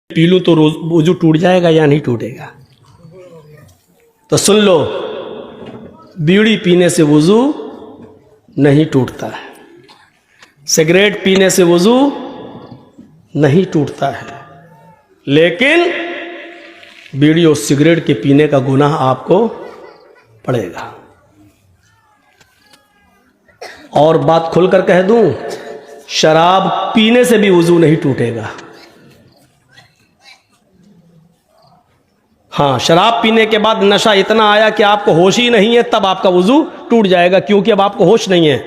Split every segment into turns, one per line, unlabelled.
P लूं तो रोज वजू टूट जाएगा या नहीं टूटेगा? तो सुन लो, बीड़ी पीने से वजू नहीं टूटता है, सिगरेट पीने से वजू नहीं टूटता है, लेकिन बीड़ी और सिगरेट के पीने का गुनाह आपको पड़ेगा। और बात खुलकर कह दूं, शराब पीने से भी वजू नहीं टूटेगा। हाँ, शराब पीने के बाद नशा इतना आया कि आपको होश ही नहीं है, तब आपका वजू टूट जाएगा, क्योंकि अब आपको होश नहीं है।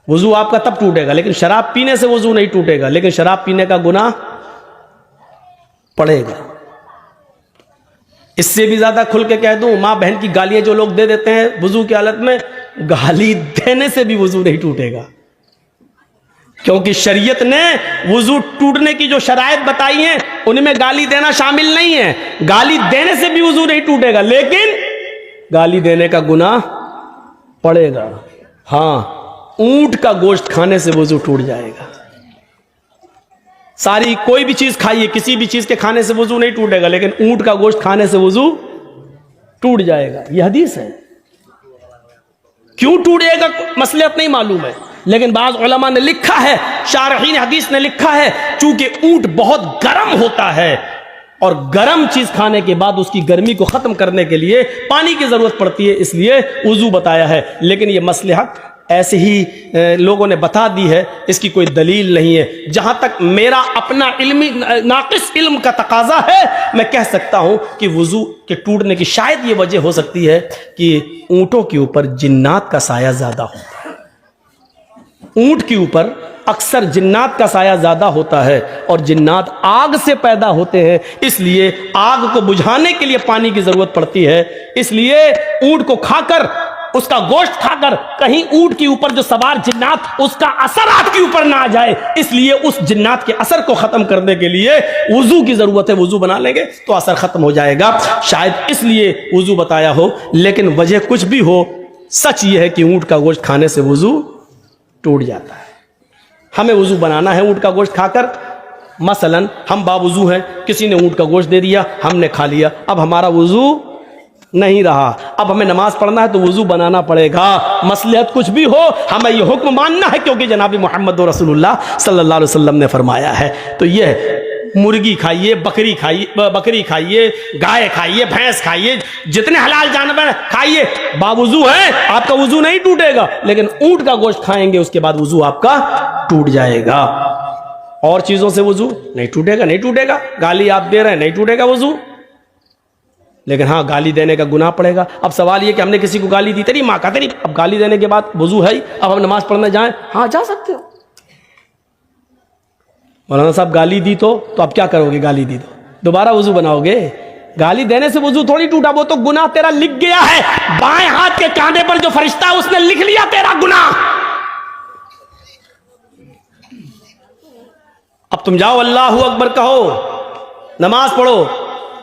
वजू आपका तब टूटेगा, लेकिन शराब पीने से वजू नहीं टूटेगा, लेकिन शराब पीने का गुनाह पड़ेगा। इससे भी ज्यादा खुल के कह दूं, मां बहन की गालियां जो लोग दे देते हैं वजू की हालत में, गाली देने से भी वजू नहीं टूटेगा, क्योंकि शरीयत ने वजू टूटने की जो शराइत बताई हैं उनमें गाली देना शामिल नहीं है। गाली देने से भी वजू नहीं टूटेगा, लेकिन गाली देने का गुनाह पड़ेगा। हाँ, ऊंट का गोश्त खाने से वजू टूट जाएगा। सारी कोई भी चीज खाइए, किसी भी चीज के खाने से वजू नहीं टूटेगा, लेकिन ऊंट का गोश्त खाने से वजू टूट जाएगा। यह हदीस है। क्यों टूटेगा मसलियत नहीं मालूम है, लेकिन बाज़ उलमा ने लिखा है, शारहीन हदीस ने लिखा है, चूंकि ऊंट बहुत गर्म होता है और गर्म चीज खाने के बाद उसकी गर्मी को खत्म करने के लिए पानी की जरूरत पड़ती है, इसलिए वजू बताया है। लेकिन यह मसलहत ऐसे ही लोगों ने बता दी है, इसकी कोई दलील नहीं है। जहां तक मेरा अपना इल्मी नाकिस इल्म का तकाजा है, मैं कह सकता हूं कि वजू के टूटने की शायद ये वजह हो सकती है कि ऊंटों के ऊपर जिन्नात का साया ज्यादा होता है। ऊंट के ऊपर अक्सर जिन्नात का साया ज्यादा होता है, और जिन्नात आग से पैदा होते हैं, इसलिए आग को बुझाने के लिए पानी की जरूरत पड़ती है। इसलिए ऊंट को खाकर, उसका गोश्त खाकर कहीं ऊंट के ऊपर जो सवार जिन्नात, उसका असर आपके ऊपर ना आ जाए, इसलिए उस जिन्नात के असर को खत्म करने के लिए वजू की जरूरत है। वजू बना लेंगे तो असर खत्म हो जाएगा, शायद इसलिए वजू बताया हो। लेकिन वजह कुछ भी हो, सच यह है कि ऊंट का गोश्त खाने से वजू टूट जाता है। हमें वजू बनाना है ऊंट का गोश्त खाकर। मसलन हम बावजू हैं, किसी ने ऊंट का गोश्त दे दिया, हमने खा लिया, अब हमारा वजू नहीं रहा, अब हमें नमाज पढ़ना है तो वजू बनाना पड़ेगा। मसलहत कुछ भी हो, हमें यह हुक्म मानना है, क्योंकि जनाब मोहम्मद रसूलुल्लाह सल्लल्लाहु अलैहि वसल्लम ने फरमाया है। तो यह मुर्गी खाइए, बकरी खाइए, गाय खाइए, भैंस खाइए, जितने हलाल जानवर खाइए, बावजू है, आपका वजू नहीं टूटेगा। लेकिन ऊंट का गोश्त खाएंगे, उसके बाद वजू आपका टूट जाएगा। और चीजों से वजू नहीं टूटेगा। गाली आप दे रहे हैं, नहीं टूटेगा वजू, लेकिन हाँ, गाली देने का गुनाह पड़ेगा। अब सवाल ये कि हमने किसी को गाली दी, तेरी माँ का तेरी, अब गाली देने के बाद वजू है, अब हम नमाज पढ़ने जाएं, हाँ जा सकते हो। मौलाना साहब गाली दी तो अब क्या करोगे? गाली दी तो दोबारा वजू बनाओगे? गाली देने से वजू थोड़ी टूटा, वो तो गुनाह तेरा लिख गया है। बाएं हाथ के कांधे पर जो फरिश्ता है उसने लिख लिया तेरा गुनाह। अब तुम जाओ, अल्लाहु अकबर कहो, नमाज पढ़ो,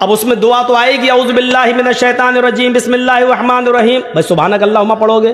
अब उसमें दुआ तो आएगी, औज़ु बिल्लाहि मिनश शैतानिर रजीम बिस्मिल्लाहिर रहमानिर रहीम। भाई सुभानक अल्लाहुम्मा पढ़ोगे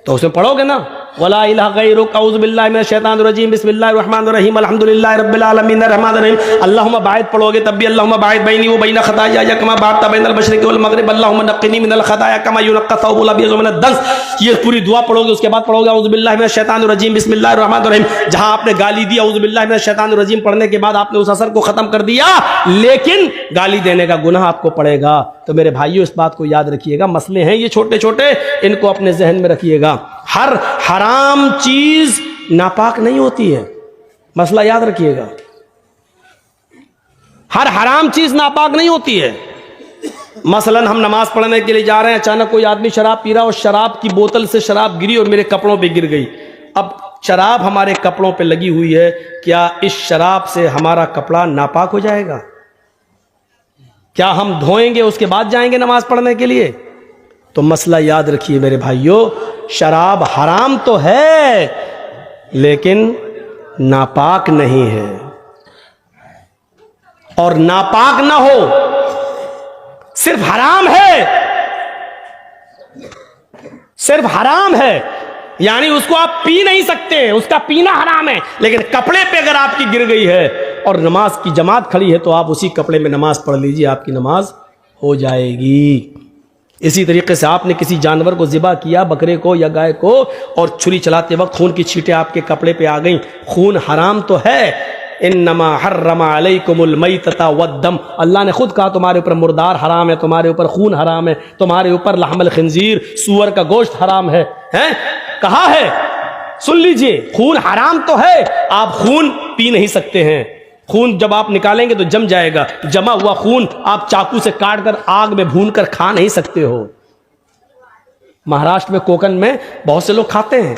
तो उसमें पढ़ोगे ना, वला इलाहा गैरुक औज़ु बिल्लाहि मिनश शैतानिर रजीम बिस्मिल्लाहिर रहमानिर रहीम अल्हम्दुलिल्लाहि रब्बिल आलमीन अर्रहमानिर रहीम। अल्लाहुम्मा बाइद पढ़ोगे तब भी अल्लाहुम्मा बाइद बैनी व बैन खताया कमा बाअदता बैनल मशरिक़ि वल मग़रिब अल्लाहुम्मा नक़्क़िनी मिनल खताया कमा युनक़्क़ा थौबुल अबयज़ु मिनद दन्स। ये पूरी दुआ पढ़ोगे, उसके बाद पढ़ोगे औज़ु बिल्लाहि मिनश शैतानिर रजीम बिस्मिल्लाहिर रहमानिर रहीम। जहां आपने गाली दी, औज़ु बिल्लाहि मिनश शैतानिर रजीम पढ़ने के बाद आपने उस असर को खत्म कर दिया, लेकिन गाली देने का गुनाह आपको पड़ेगा। तो मेरे भाइयों, इस बात को याद रखिएगा। मसले हैं ये छोटे छोटे, इनको अपने जहन में रखिएगा। हर हराम चीज नापाक नहीं होती है, मसला याद रखिएगा। हर हराम चीज नापाक नहीं होती है। मसलन हम नमाज पढ़ने के लिए जा रहे हैं, अचानक कोई आदमी शराब पी रहा और शराब की बोतल से शराब गिरी और मेरे कपड़ों पे गिर गई। अब शराब हमारे कपड़ों पे लगी हुई है, क्या इस शराब से हमारा कपड़ा नापाक हो जाएगा? क्या हम धोएंगे उसके बाद जाएंगे नमाज पढ़ने के लिए? तो मसला याद रखिए मेरे भाइयों, शराब हराम तो है लेकिन नापाक नहीं है। और नापाक ना हो, सिर्फ हराम है, यानी उसको आप पी नहीं सकते, उसका पीना हराम है, लेकिन कपड़े पे अगर आपकी गिर गई है और नमाज की जमात खड़ी है तो आप उसी कपड़े में नमाज पढ़ लीजिए, आपकी नमाज हो जाएगी। इसी तरीके से आपने किसी जानवर को ज़िबा किया, बकरे को या गाय को, और छुरी चलाते वक्त खून की छींटें आपके कपड़े पे आ गई, खून हराम तो है। इन्नमा हर्रमा अलैकुमुल मैतता वद्दम, अल्लाह ने खुद कहा तुम्हारे ऊपर मुर्दार हराम है, तुम्हारे ऊपर खून हराम है, तुम्हारे ऊपर लहमल खिंजीर, सूअर का गोश्त हराम है, हैं? कहा है, सुन लीजिए, खून हराम तो है, आप खून पी नहीं सकते हैं। खून जब आप निकालेंगे तो जम जाएगा, जमा हुआ खून आप चाकू से काट कर आग में भून कर खा नहीं सकते हो। महाराष्ट्र में, कोकण में बहुत से लोग खाते हैं।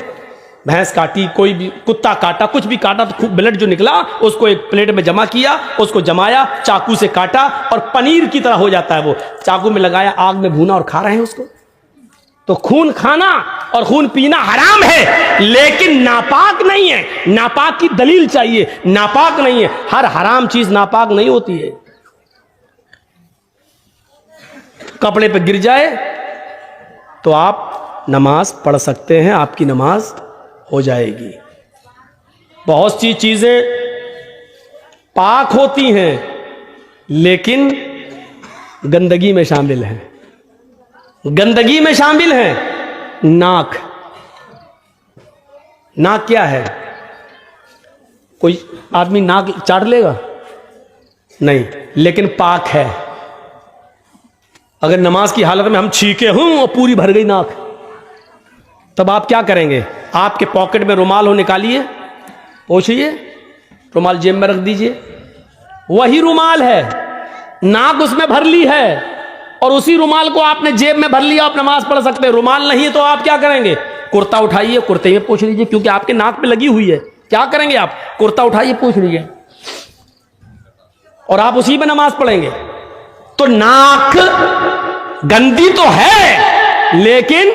भैंस काटी, कोई भी कुत्ता काटा, कुछ भी काटा तो खूब ब्लड जो निकला उसको एक प्लेट में जमा किया, उसको जमाया, चाकू से काटा और पनीर की तरह हो जाता है वो, चाकू में लगाया, आग में भूना और खा रहे हैं उसको। तो खून खाना और खून पीना हराम है, लेकिन नापाक नहीं है। नापाक की दलील चाहिए, नापाक नहीं है। हर हराम चीज नापाक नहीं होती है। कपड़े पे गिर जाए तो आप नमाज पढ़ सकते हैं, आपकी नमाज हो जाएगी। बहुत सी चीजें पाक होती हैं लेकिन गंदगी में शामिल हैं। गंदगी में शामिल है नाक। नाक क्या है? कोई आदमी नाक चाट लेगा? नहीं, लेकिन पाक है। अगर नमाज की हालत में हम छीके हूं और पूरी भर गई नाक, तब आप क्या करेंगे? आपके पॉकेट में रुमाल हो, निकालिए, पोंछिए, रुमाल जेब में रख दीजिए। वही रुमाल है, नाक उसमें भर ली है और उसी रुमाल को आपने जेब में भर लिया, आप नमाज पढ़ सकते हैं। रुमाल नहीं है तो आप क्या करेंगे? कुर्ता उठाइए, कुर्ते में पोंछ लीजिए, क्योंकि आपके नाक पे लगी हुई है। क्या करेंगे आप? कुर्ता उठाइए, पोंछ लीजिए और आप उसी में नमाज पढ़ेंगे। तो नाक गंदी तो है लेकिन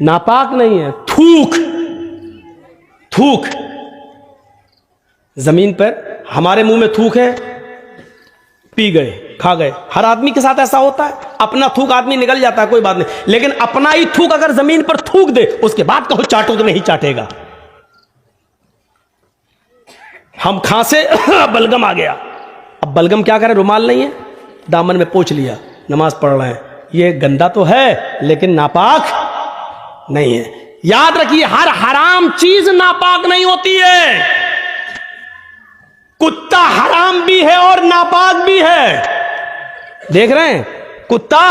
नापाक नहीं है। थूक, थूक जमीन पर, हमारे मुंह में थूक है, पी गए, खा गए। हर आदमी के साथ ऐसा होता है, अपना थूक आदमी निकल जाता है, कोई बात नहीं, लेकिन अपना ही थूक अगर जमीन पर थूक दे, उसके बाद कहो चाटो तो नहीं चाटेगा। हम खांसे, बलगम आ गया, अब बलगम क्या करे? रुमाल नहीं है, दामन में पोंछ लिया, नमाज पढ़ रहे हैं। ये गंदा तो है लेकिन नापाक नहीं है। याद रखिए, हर हराम चीज नापाक नहीं होती है। कुत्ता हराम भी है और नापाक भी है। देख रहे हैं, कुत्ता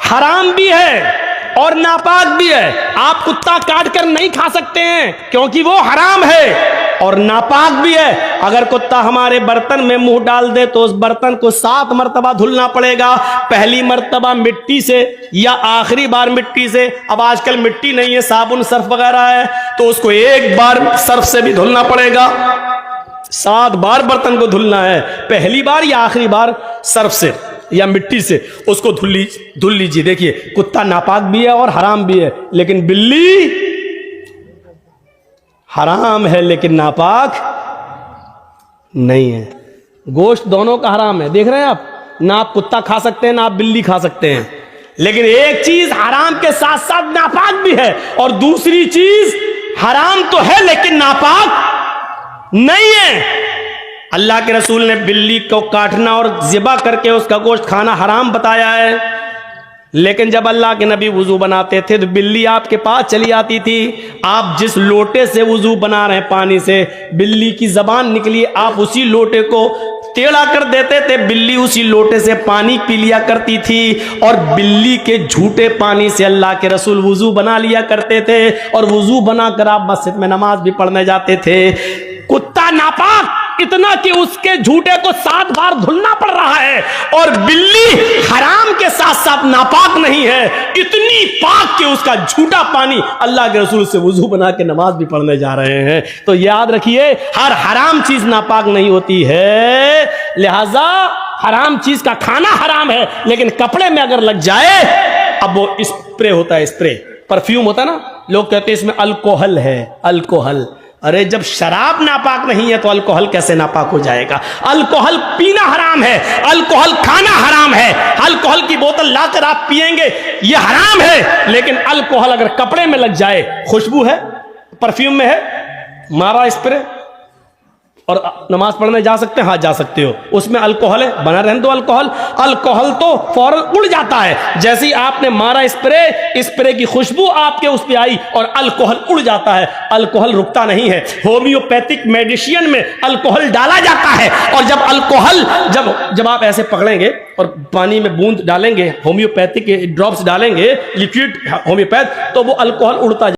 हराम भी है और नापाक भी है। आप कुत्ता काट कर नहीं खा सकते हैं क्योंकि वो हराम है और नापाक भी है। अगर कुत्ता हमारे बर्तन में मुंह डाल दे तो उस बर्तन को 7 मर्तबा धुलना पड़ेगा। पहली मर्तबा मिट्टी से या आखिरी बार मिट्टी से। अब आजकल मिट्टी नहीं है, साबुन सर्फ वगैरह है, तो उसको एक बार सर्फ से भी धुलना पड़ेगा। 7 बार बर्तन को धुलना है, पहली बार या आखिरी बार सर्फ से या मिट्टी से उसको धुल लीजिए। देखिए, कुत्ता नापाक भी है और हराम भी है, लेकिन बिल्ली हराम है लेकिन नापाक नहीं है। गोश्त दोनों का हराम है। देख रहे हैं आप, ना आप कुत्ता खा सकते हैं ना आप बिल्ली खा सकते हैं, लेकिन एक चीज हराम के साथ साथ नापाक भी है और दूसरी चीज हराम तो है लेकिन नापाक नहीं है। अल्लाह के रसूल ने बिल्ली को काटना और ज़िबा करके उसका गोश्त खाना हराम बताया है, लेकिन जब अल्लाह के नबी वुजू बनाते थे तो बिल्ली आपके पास चली आती थी। आप जिस लोटे से वुजू बना रहे हैं पानी से, बिल्ली की जबान निकली, आप उसी लोटे को टेढ़ा कर देते थे, बिल्ली उसी लोटे से पानी पी लिया करती थी। और बिल्ली के झूठे पानी से अल्लाह के रसूल वुजू बना लिया करते थे और वुजू बनाकर आप मस्जिद में नमाज भी पढ़ने जाते थे। कुत्ता नापाक इतना कि उसके झूठे को 7 बार धुलना पड़ रहा है, और बिल्ली हराम के साथ साथ नापाक नहीं है, इतनी पाक कि उसका झूठा पानी अल्लाह के रसूल से वुजू बना के नमाज भी पढ़ने जा रहे हैं। तो याद रखिए, हर हराम चीज नापाक नहीं होती है, लिहाजा हराम चीज का खाना हराम है, लेकिन कपड़े में अगर लग जाए, अब वो स्प्रे होता है, स्प्रे परफ्यूम होता है ना, लोग कहते हैं इसमें अल्कोहल है। अल्कोहल, अरे जब शराब नापाक नहीं है तो अल्कोहल कैसे नापाक हो जाएगा? अल्कोहल पीना हराम है, अल्कोहल खाना हराम है। अल्कोहल की बोतल लाकर आप पिएंगे, ये हराम है, लेकिन अल्कोहल अगर कपड़े में लग जाए, खुशबू है, परफ्यूम में है, मारा स्प्रे और नमाज पढ़ने जा सकते हैं? हाँ जा सकते हो। उसमें अल्कोहल है, बना रहने दो अल्कोहल। अल्कोहल तो फौरन उड़ जाता है, जैसे ही आपने मारा स्प्रे, स्प्रे की खुशबू आपके उस पे आई और अल्कोहल उड़ जाता है। अल्कोहल रुकता नहीं है। होम्योपैथिक मेडिसिन में अल्कोहल डाला जाता है, और जब अल्कोहल जब आप ऐसे पकड़ेंगे और पानी में बूंद डालेंगे, होम्योपैथिक ड्रॉप्स डालेंगे, लिक्विड होम्योपैथ, तो वो अल्कोहल उड़ता